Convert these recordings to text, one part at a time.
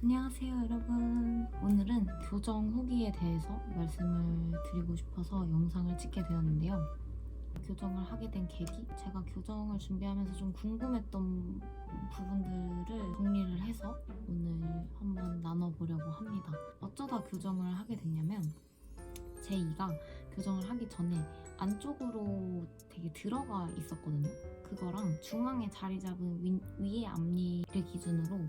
안녕하세요 여러분. 오늘은 교정 후기에 대해서 말씀을 드리고 싶어서 영상을 찍게 되었는데요. 교정을 하게 된 계기? 제가 교정을 준비하면서 좀 궁금했던 부분들을 정리를 해서 오늘 한번 나눠보려고 합니다. 어쩌다 교정을 하게 됐냐면 제 이가 교정을 하기 전에 안쪽으로 되게 들어가 있었거든요. 그거랑 중앙에 자리 잡은 위의 앞니를 기준으로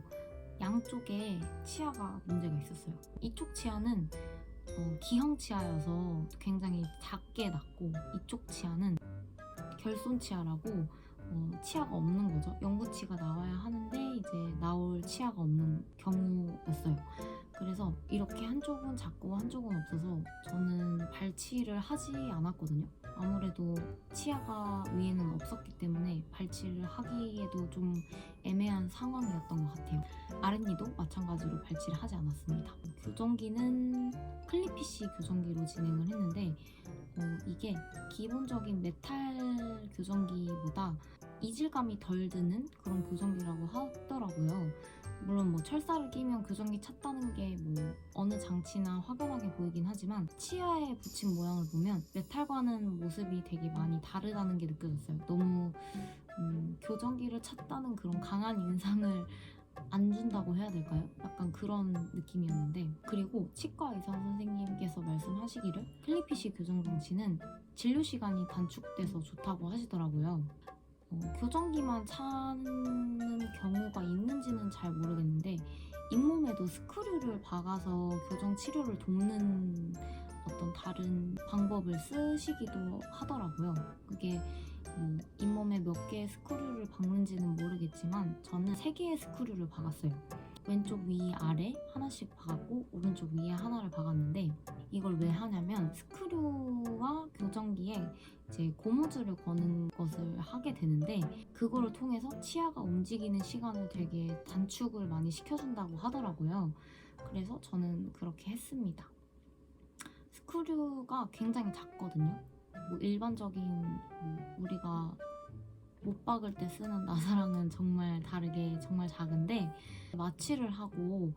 양쪽에 치아가 문제가 있었어요. 이쪽 치아는 기형 치아여서 굉장히 작게 났고, 이쪽 치아는 결손 치아라고 치아가 없는 거죠. 영구치가 나와야 하는데 이제 나올 치아가 없는 경우였어요. 그래서 이렇게 한쪽은 작고 한쪽은 없어서 저는 발치를 하지 않았거든요. 아무래도 치아가 위에는 없었기 때문에 발치를 하기에도 좀 애매한 상황이었던 것 같아요. 아랫니도 마찬가지로 발치를 하지 않았습니다. 교정기는 클리피쉬 교정기로 진행을 했는데 이게 기본적인 메탈 교정기보다 이질감이 덜 드는 그런 교정기라고 하더라고요. 물론 뭐 철사를 끼면 교정기 찼다는 게 뭐 어느 장치나 확연하게 보이긴 하지만 치아에 붙인 모양을 보면 메탈과는 모습이 되게 많이 다르다는 게 느껴졌어요. 너무 교정기를 찼다는 그런 강한 인상을 안 준다고 해야 될까요? 약간 그런 느낌이었는데, 그리고 치과 의사 선생님께서 말씀하시기를 클리피쉬 교정 장치는 진료 시간이 단축돼서 좋다고 하시더라고요. 교정기만 차는 경우가 있는지는 잘 모르겠는데 잇몸에도 스크류를 박아서 교정 치료를 돕는 어떤 다른 방법을 쓰시기도 하더라고요. 그게 잇몸에 몇 개의 스크류를 박는지는 모르겠지만 저는 3개의 스크류를 박았어요. 왼쪽 위 아래 하나씩 박았고 오른쪽 위에 하나를 박았는데, 이걸 왜 하냐면 스크류와 교정기에 이제 고무줄을 거는 것을 하게 되는데, 그거를 통해서 치아가 움직이는 시간을 되게 단축을 많이 시켜준다고 하더라고요. 그래서 저는 그렇게 했습니다. 스크류가 굉장히 작거든요. 뭐 일반적인 우리가 못 박을 때 쓰는 나사랑은 정말 다르게 정말 작은데, 마취를 하고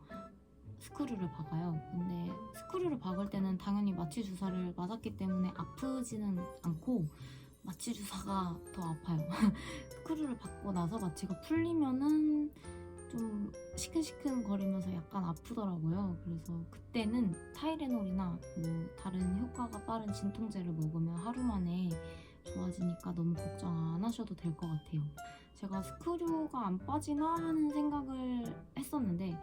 스크류를 박아요. 근데 스크류를 박을 때는 당연히 마취 주사를 맞았기 때문에 아프지는 않고 마취 주사가 더 아파요. 스크류를 박고 나서 마취가 풀리면은 좀 시큰시큰 거리면서 약간 아프더라고요. 그래서 그때는 타이레놀이나 뭐 다른 효과가 빠른 진통제를 먹으면 하루 만에 좋아지니까 너무 걱정 안 하셔도 될 것 같아요. 제가 스크류가 안 빠지나 하는 생각을 했었는데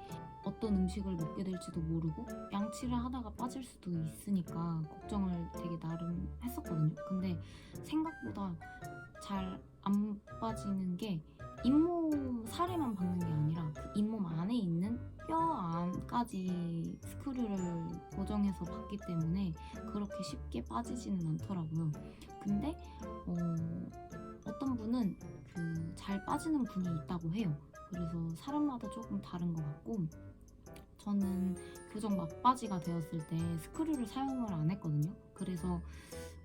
어떤 음식을 먹게 될지도 모르고 양치를 하다가 빠질 수도 있으니까 걱정을 되게 나름 했었거든요. 근데 생각보다 잘 안 빠지는 게 잇몸 살에만 박는 게 아니라 그 잇몸 안에 있는 뼈 안까지 스크류를 고정해서 박기 때문에 그렇게 쉽게 빠지지는 않더라고요. 근데 어떤 분은 잘 빠지는 분이 있다고 해요. 그래서 사람마다 조금 다른 것 같고, 저는 교정 막바지가 되었을 때 스크류를 사용을 안 했거든요. 그래서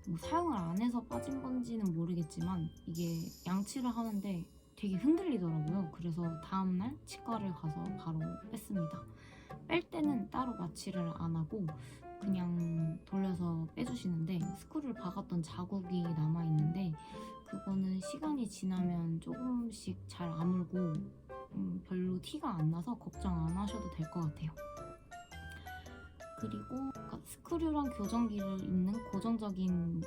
뭐 사용을 안 해서 빠진 건지는 모르겠지만 이게 양치를 하는데 되게 흔들리더라고요. 그래서 다음날 치과를 가서 바로 뺐습니다. 뺄 때는 따로 마취를 안 하고 그냥 돌려서 빼주시는데, 스크류를 박았던 자국이 남아있는데 그거는 시간이 지나면 조금씩 잘 아물고 별로 티가 안 나서 걱정 안 하셔도 될 것 같아요. 그리고 스크류랑 교정기를 잇는 고정적인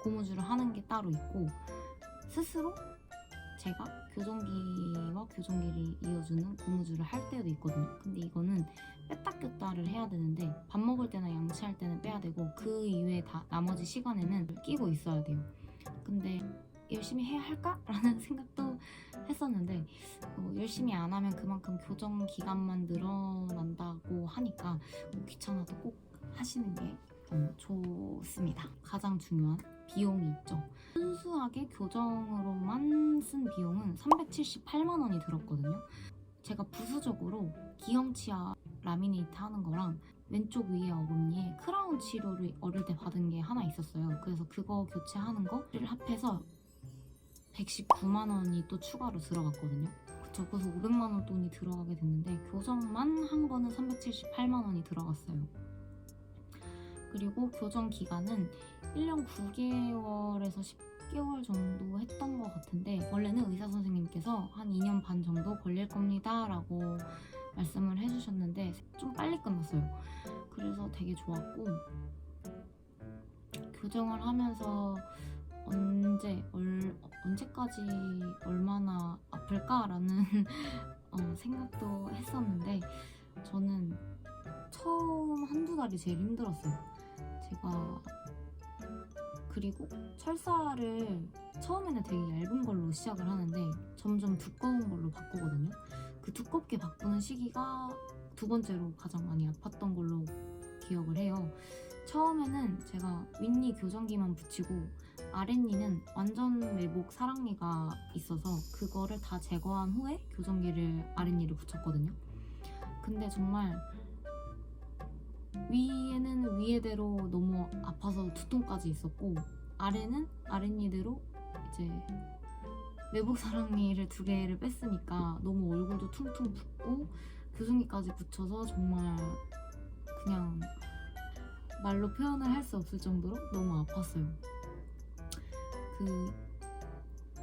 고무줄을 하는 게 따로 있고, 스스로 제가 교정기와 교정기를 이어주는 고무줄을 할 때도 있거든요. 근데 이거는 뺐다 꼈다를 해야 되는데 밥 먹을 때나 양치할 때는 빼야 되고 그 이외에 나머지 시간에는 끼고 있어야 돼요. 근데 열심히 해야 할까? 라는 생각도 했었는데 열심히 안 하면 그만큼 교정 기간만 늘어난다고 하니까 귀찮아도 꼭 하시는 게 좋습니다. 가장 중요한 비용이 있죠. 순수하게 교정으로만 쓴 비용은 378만 원이 들었거든요. 제가 부수적으로 기형치아 라미네이트 하는 거랑 왼쪽 위에 어금니에 크라운 치료를 어릴 때 받은 게 하나 있었어요. 그래서 그거 교체하는 거를 합해서 119만 원이 또 추가로 들어갔거든요. 그쵸. 그래서 500만 원 돈이 들어가게 됐는데 교정만 한 거는 378만 원이 들어갔어요. 그리고 교정 기간은 1년 9개월에서 10개월 정도 했던 것 같은데 원래는 의사 선생님께서 한 2년 반 정도 걸릴 겁니다 라고 말씀을 해주셨는데 좀 빨리 끝났어요. 그래서 되게 좋았고 교정을 하면서 언제까지 얼마나 아플까라는 생각도 했었는데 저는 처음 한두 달이 제일 힘들었어요. 제가 그리고 철사를 처음에는 되게 얇은 걸로 시작을 하는데 점점 두꺼운 걸로 바꾸거든요. 그 두껍게 바꾸는 시기가 두 번째로 가장 많이 아팠던 걸로 기억을 해요. 처음에는 제가 윗니 교정기만 붙이고 아랫니는 완전 외복 사랑니가 있어서 그거를 다 제거한 후에 교정기를 아랫니를 붙였거든요. 근데 정말 위에는 위에대로 너무 아파서 두통까지 있었고 아래는 아랫니대로 이제 외복 사랑니를 2개를 뺐으니까 너무 얼굴도 퉁퉁 붓고 교정기까지 붙여서 정말 그냥 말로 표현을 할 수 없을 정도로 너무 아팠어요. 그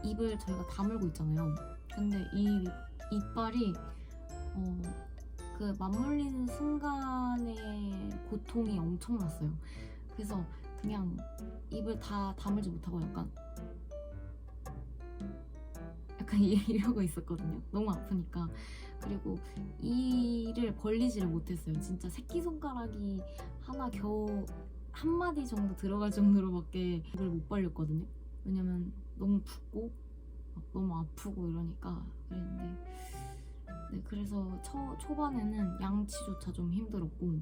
입을 저희가 다물고 있잖아요. 근데 이 이빨이 그 맞물리는 순간의 고통이 엄청났어요. 그래서 그냥 입을 다 다물지 못하고 약간 이러고 있었거든요. 너무 아프니까. 그리고 이를 벌리지를 못했어요. 진짜 새끼손가락이 하나 겨우 한 마디 정도 들어갈 정도로밖에 입을 못 벌렸거든요. 왜냐면 너무 붓고 너무 아프고 이러니까 그랬는데 네, 그래서 초반에는 양치조차 좀 힘들었고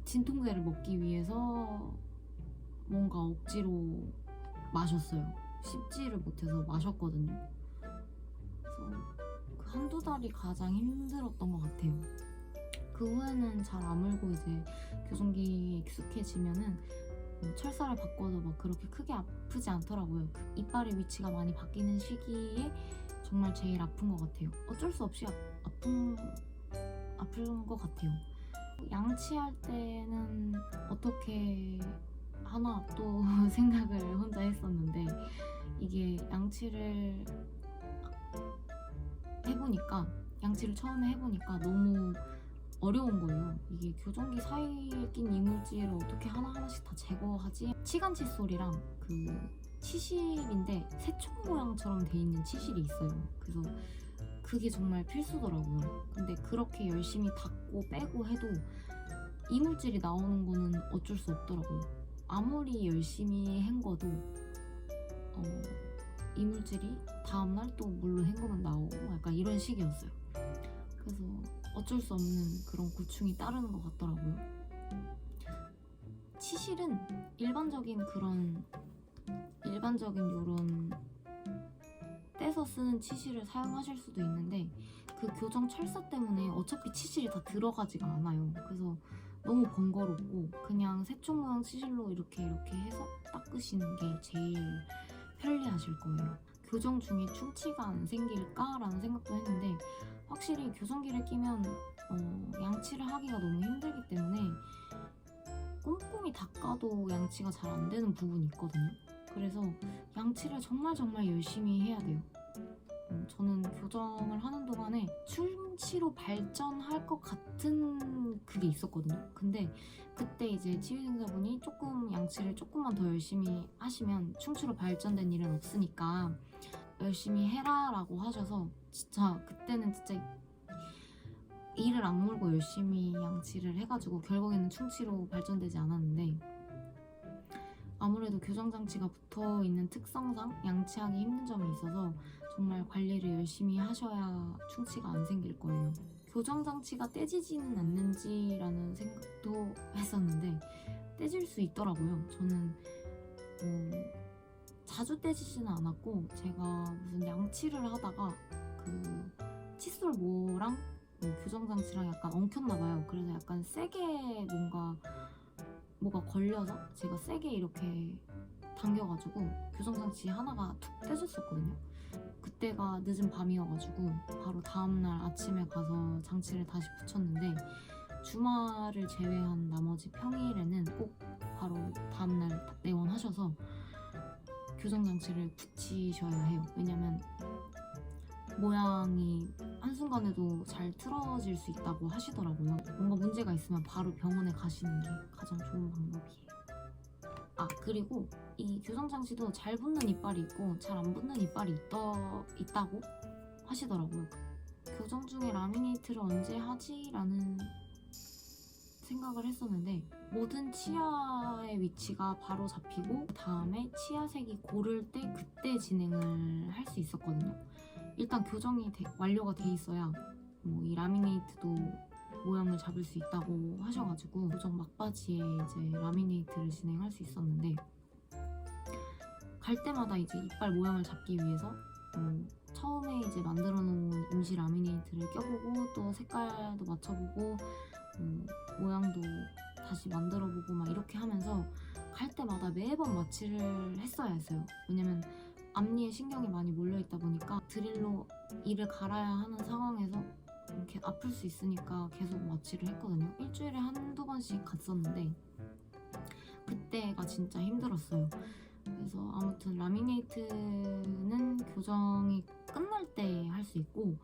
진통제를 먹기 위해서 뭔가 억지로 마셨어요. 씹지를 못해서 마셨거든요. 그래서 그 한두 달이 가장 힘들었던 것 같아요. 그 후에는 잘 아물고 이제 교정기에 익숙해지면은 철사를 바꿔도 막 그렇게 크게 아프지 않더라고요. 그 이빨의 위치가 많이 바뀌는 시기에 정말 제일 아픈 것 같아요. 어쩔 수 없이 아픈 것 같아요. 양치할 때는 어떻게 하나 또 생각을 혼자 했었는데 이게 양치를 처음에 해보니까 너무 어려운 거예요. 이게 교정기 사이에 낀 이물질을 어떻게 하나하나씩 다 제거하지? 치간 칫솔이랑 그 치실인데 새총 모양처럼 돼 있는 치실이 있어요. 그래서 그게 정말 필수더라고요. 근데 그렇게 열심히 닦고 빼고 해도 이물질이 나오는 거는 어쩔 수 없더라고요. 아무리 열심히 헹궈도 이물질이 다음날 또 물로 헹구면 나오고 약간 이런 식이었어요. 그래서 어쩔 수 없는 그런 고충이 따르는 것 같더라고요. 치실은 일반적인 요런 떼서 쓰는 치실을 사용하실 수도 있는데 그 교정 철사 때문에 어차피 치실이 다 들어가지가 않아요. 그래서 너무 번거롭고 그냥 새총 모양 치실로 이렇게 해서 닦으시는 게 제일 편리하실 거예요. 교정 중에 충치가 안 생길까라는 생각도 했는데 확실히 교정기를 끼면 양치를 하기가 너무 힘들기 때문에 꼼꼼히 닦아도 양치가 잘 안 되는 부분이 있거든요. 그래서 양치를 정말 열심히 해야 돼요. 저는 교정을 하는 동안에 충치로 발전할 것 같은 그게 있었거든요. 근데 그때 이제 치유생사분이 양치를 조금만 더 열심히 하시면 충치로 발전된 일은 없으니까 열심히 해라 라고 하셔서 진짜 그때는 진짜 이를 악물고 열심히 양치를 해가지고 결국에는 충치로 발전되지 않았는데 아무래도 교정장치가 붙어있는 특성상 양치하기 힘든 점이 있어서 정말 관리를 열심히 하셔야 충치가 안 생길 거예요. 교정장치가 떼지지는 않는지라는 생각도 했었는데 떼질 수 있더라고요. 저는 자주 떼지지는 않았고 제가 무슨 양치를 하다가 그 칫솔 모랑 교정장치랑 약간 엉켰나봐요. 그래서 약간 세게 뭐가 걸려서 제가 세게 이렇게 당겨가지고 교정장치 하나가 툭 떼졌었거든요. 그때가 늦은 밤이어가지고 바로 다음날 아침에 가서 장치를 다시 붙였는데 주말을 제외한 나머지 평일에는 꼭 바로 다음날 내원하셔서 교정장치를 붙이셔야 해요. 왜냐면 모양이 한순간에도 잘 틀어질 수 있다고 하시더라고요. 뭔가 문제가 있으면 바로 병원에 가시는 게 가장 좋은 방법이에요. 그리고 이 교정장치도 잘 붙는 이빨이 있고 잘 안 붙는 이빨이 있다고 하시더라고요. 교정 중에 라미네이트를 언제 하지? 라는 생각을 했었는데 모든 치아의 위치가 바로 잡히고 다음에 치아색이 고를 때 그때 진행을 할 수 있었거든요. 일단 교정이 완료가 돼 있어야 이 라미네이트도 모양을 잡을 수 있다고 하셔가지고 교정 막바지에 이제 라미네이트를 진행할 수 있었는데 갈 때마다 이제 이빨 모양을 잡기 위해서 처음에 이제 만들어 놓은 임시 라미네이트를 껴보고 또 색깔도 맞춰보고 모양도 다시 만들어보고 막 이렇게 하면서 갈 때마다 매번 마취를 했어야 했어요. 왜냐면 앞니에 신경이 많이 몰려있다 보니까 드릴로 이를 갈아야 하는 상황에서 이렇게 아플 수 있으니까 계속 마취를 했거든요. 일주일에 한두 번씩 갔었는데 그때가 진짜 힘들었어요. 그래서 아무튼 라미네이트는 교정이 끝날 때 할 수 있고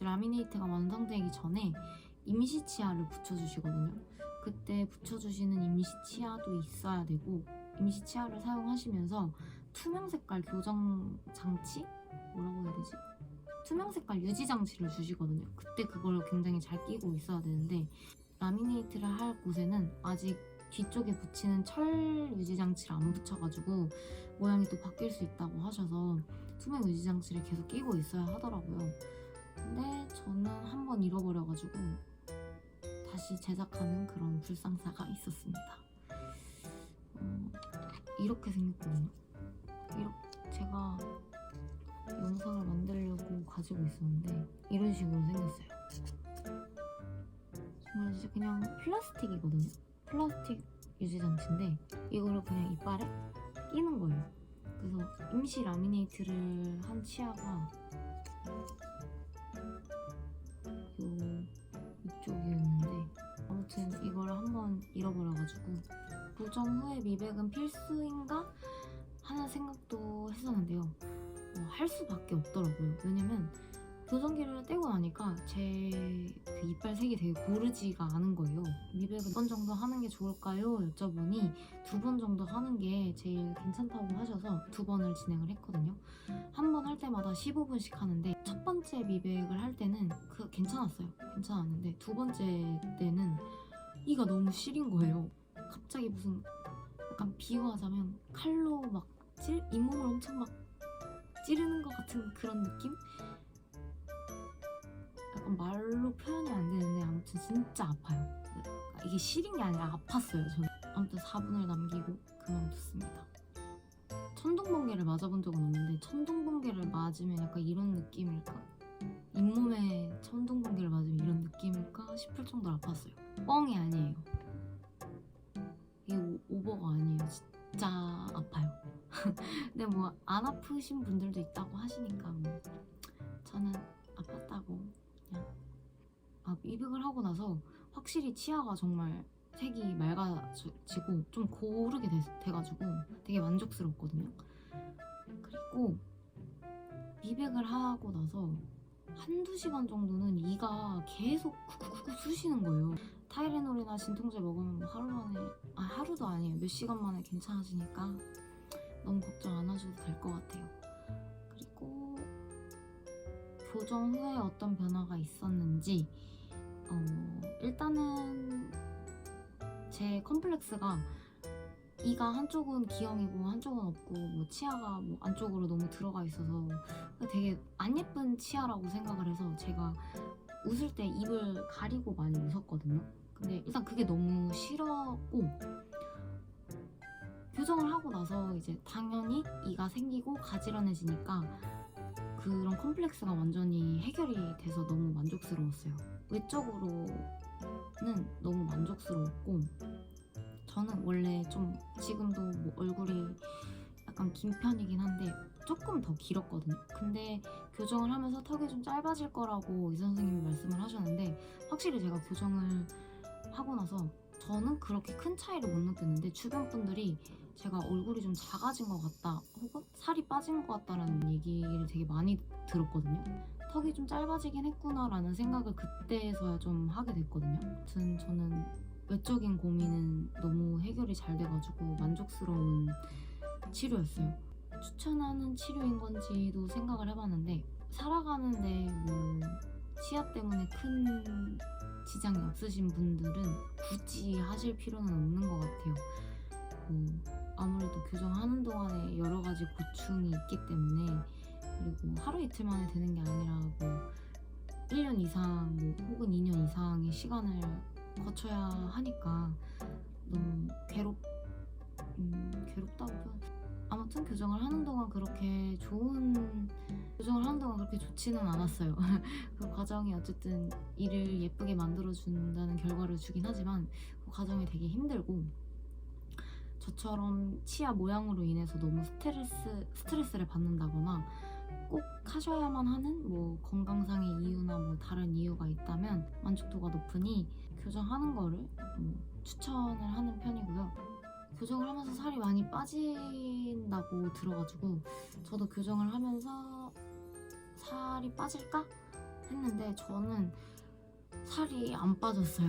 라미네이트가 완성되기 전에 임시 치아를 붙여주시거든요. 그때 붙여주시는 임시 치아도 있어야 되고 임시 치아를 사용하시면서 투명 색깔 교정 장치? 뭐라고 해야 되지? 투명 색깔 유지 장치를 주시거든요. 그때 그걸 굉장히 잘 끼고 있어야 되는데 라미네이트를 할 곳에는 아직 뒤쪽에 붙이는 철 유지 장치를 안 붙여가지고 모양이 또 바뀔 수 있다고 하셔서 투명 유지 장치를 계속 끼고 있어야 하더라고요. 근데 저는 한 번 잃어버려가지고 다시 제작하는 그런 불상사가 있었습니다. 이렇게 생겼거든요. 이렇게 제가 영상을 만들려고 가지고 있었는데 이런 식으로 생겼어요. 정말 진짜 그냥 플라스틱이거든요. 플라스틱 유지장치인데 이거를 그냥 이빨에 끼는 거예요. 그래서 임시 라미네이트를 한 치아가 이쪽이었는데 아무튼 이거를 한번 잃어버려가지고 교정 후에 미백은 필수인가 하는 생각도 했었는데요. 할 수밖에 없더라고요. 왜냐면 교정기를 떼고 나니까 제 그 이빨 색이 되게 고르지가 않은 거예요. 미백을 몇 번 정도 하는 게 좋을까요? 여쭤보니 2번 정도 하는 게 제일 괜찮다고 하셔서 2번을 진행을 했거든요. 한 번 할 때마다 15분씩 하는데 첫 번째 미백을 할 때는 괜찮았어요. 괜찮았는데 두 번째 때는 이가 너무 시린 거예요. 갑자기 무슨 약간 비유하자면 칼로 막 잇몸을 엄청 막 찌르는 것 같은 그런 느낌? 약간 말로 표현이 안 되는데 아무튼 진짜 아파요. 이게 시린 게 아니라 아팠어요. 저는 아무튼 4분을 남기고 그만뒀습니다. 천둥번개를 맞아본 적은 없는데 천둥번개를 맞으면 약간 이런 느낌일까? 잇몸에 천둥번개를 맞으면 이런 느낌일까 싶을 정도로 아팠어요. 뻥이 아니에요. 이게 오버가 아니에요. 진짜 아파요. 근데 뭐 안 아프신 분들도 있다고 하시니까 저는 아팠다고 그냥 미백을 하고 나서 확실히 치아가 정말 색이 맑아지고 좀 고르게 돼가지고 되게 만족스럽거든요. 그리고 미백을 하고 나서 한두 시간 정도는 이가 계속 쿡쿡쿡 쑤시는 거예요. 타이레놀이나 진통제 먹으면 하루도 아니에요. 몇 시간 만에 괜찮아지니까 너무 걱정 안 하셔도 될 것 같아요. 그리고 교정 후에 어떤 변화가 있었는지 일단은 제 컴플렉스가 이가 한쪽은 G형이고 한쪽은 없고 치아가 안쪽으로 너무 들어가 있어서 되게 안 예쁜 치아라고 생각을 해서 제가 웃을 때 입을 가리고 많이 웃었거든요. 근데 일단 그게 너무 싫었고 교정을 하고 나서 이제 당연히 이가 생기고 가지런해지니까 그런 컴플렉스가 완전히 해결이 돼서 너무 만족스러웠어요. 외적으로는 너무 만족스러웠고 저는 원래 좀 지금도 얼굴이 약간 긴 편이긴 한데 조금 더 길었거든요. 근데 교정을 하면서 턱이 좀 짧아질 거라고 의사 선생님이 말씀을 하셨는데 확실히 제가 교정을 하고 나서 저는 그렇게 큰 차이를 못 느꼈는데 주변 분들이 제가 얼굴이 좀 작아진 것 같다 혹은 살이 빠진 것 같다라는 얘기를 되게 많이 들었거든요. 턱이 좀 짧아지긴 했구나라는 생각을 그때서야 좀 하게 됐거든요. 아무튼 저는 외적인 고민은 너무 해결이 잘 돼가지고 만족스러운 치료였어요. 추천하는 치료인 건지도 생각을 해봤는데 살아가는데 뭐 치아 때문에 큰 지장이 없으신 분들은 굳이 하실 필요는 없는 것 같아요. 아무래도 교정하는 동안에 여러 가지 고충이 있기 때문에 그리고 하루 이틀 만에 되는 게 아니라 뭐 1년 이상 뭐 혹은 2년 이상의 시간을 거쳐야 하니까 너무 괴롭다고 아무튼 교정을 하는 동안 그렇게 좋지는 않았어요. 그 과정이 어쨌든 이를 예쁘게 만들어준다는 결과를 주긴 하지만 그 과정이 되게 힘들고 저처럼 치아 모양으로 인해서 너무 스트레스를 받는다거나 꼭 하셔야만 하는 뭐 건강상의 이유나 뭐 다른 이유가 있다면 만족도가 높으니 교정하는 거를 추천을 하는 편이고요. 교정을 하면서 살이 많이 빠진다고 들어가지고 저도 교정을 하면서 살이 빠질까 했는데 저는 살이 안 빠졌어요.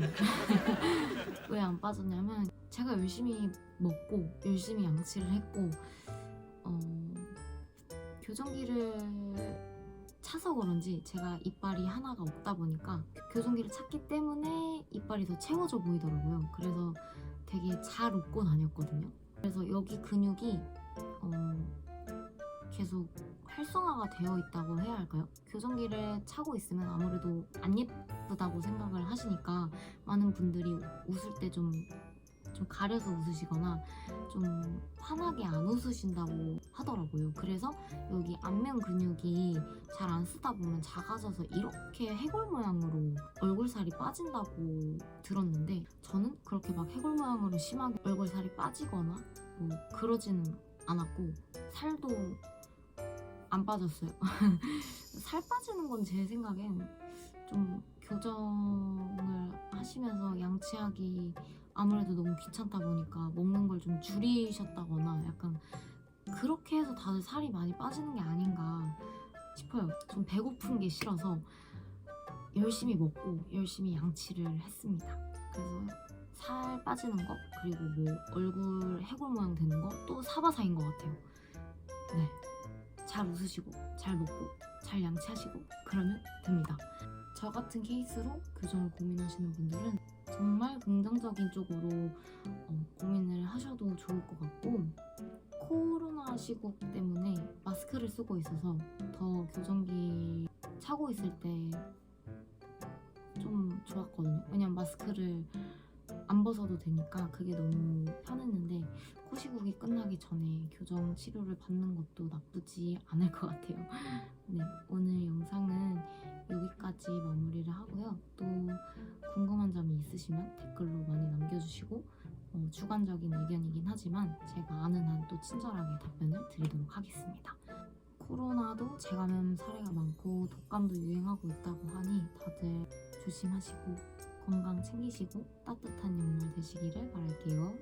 왜 안 빠졌냐면 제가 열심히 먹고 열심히 양치를 했고 교정기를 차서 그런지 제가 이빨이 하나가 없다 보니까 교정기를 찼기 때문에 이빨이 더 채워져 보이더라고요. 그래서 되게 잘 웃고 다녔거든요. 그래서 여기 근육이 계속 활성화가 되어 있다고 해야 할까요? 교정기를 차고 있으면 아무래도 안 예쁘다고 생각을 하시니까 많은 분들이 웃을 때 좀 가려서 웃으시거나 좀 환하게 안 웃으신다고 하더라고요. 그래서 여기 안면 근육이 잘 안 쓰다 보면 작아져서 이렇게 해골 모양으로 얼굴살이 빠진다고 들었는데 저는 그렇게 막 해골 모양으로 심하게 얼굴살이 빠지거나 뭐 그러지는 않았고 살도 안 빠졌어요. 살 빠지는 건 제 생각엔 좀 교정을 하시면서 양치하기 아무래도 너무 귀찮다 보니까 먹는 걸 좀 줄이셨다거나 약간 그렇게 해서 다들 살이 많이 빠지는 게 아닌가 싶어요. 좀 배고픈 게 싫어서 열심히 먹고 열심히 양치를 했습니다. 그래서 살 빠지는 거 그리고 뭐 얼굴 해골 모양 되는 거 또 사바사인 것 같아요. 네, 잘 웃으시고 잘 먹고 잘 양치하시고 그러면 됩니다. 저 같은 케이스로 교정을 고민하시는 분들은 정말 긍정적인 쪽으로 고민을 하셔도 좋을 것 같고 코로나 시국 때문에 마스크를 쓰고 있어서 더 교정기 차고 있을 때 좀 좋았거든요. 왜냐면 마스크를 안 벗어도 되니까 그게 너무 편했는데 코시국이 끝나기 전에 교정 치료를 받는 것도 나쁘지 않을 것 같아요. 네, 오늘 영상은 여기까지 마무리를 하고요. 또 궁금한 점이 있으시면 댓글로 많이 남겨주시고 주관적인 의견이긴 하지만 제가 아는 한 또 친절하게 답변을 드리도록 하겠습니다. 코로나도 재감염 사례가 많고 독감도 유행하고 있다고 하니 다들 조심하시고 건강 챙기시고 따뜻한 연말 되시기를 바랄게요.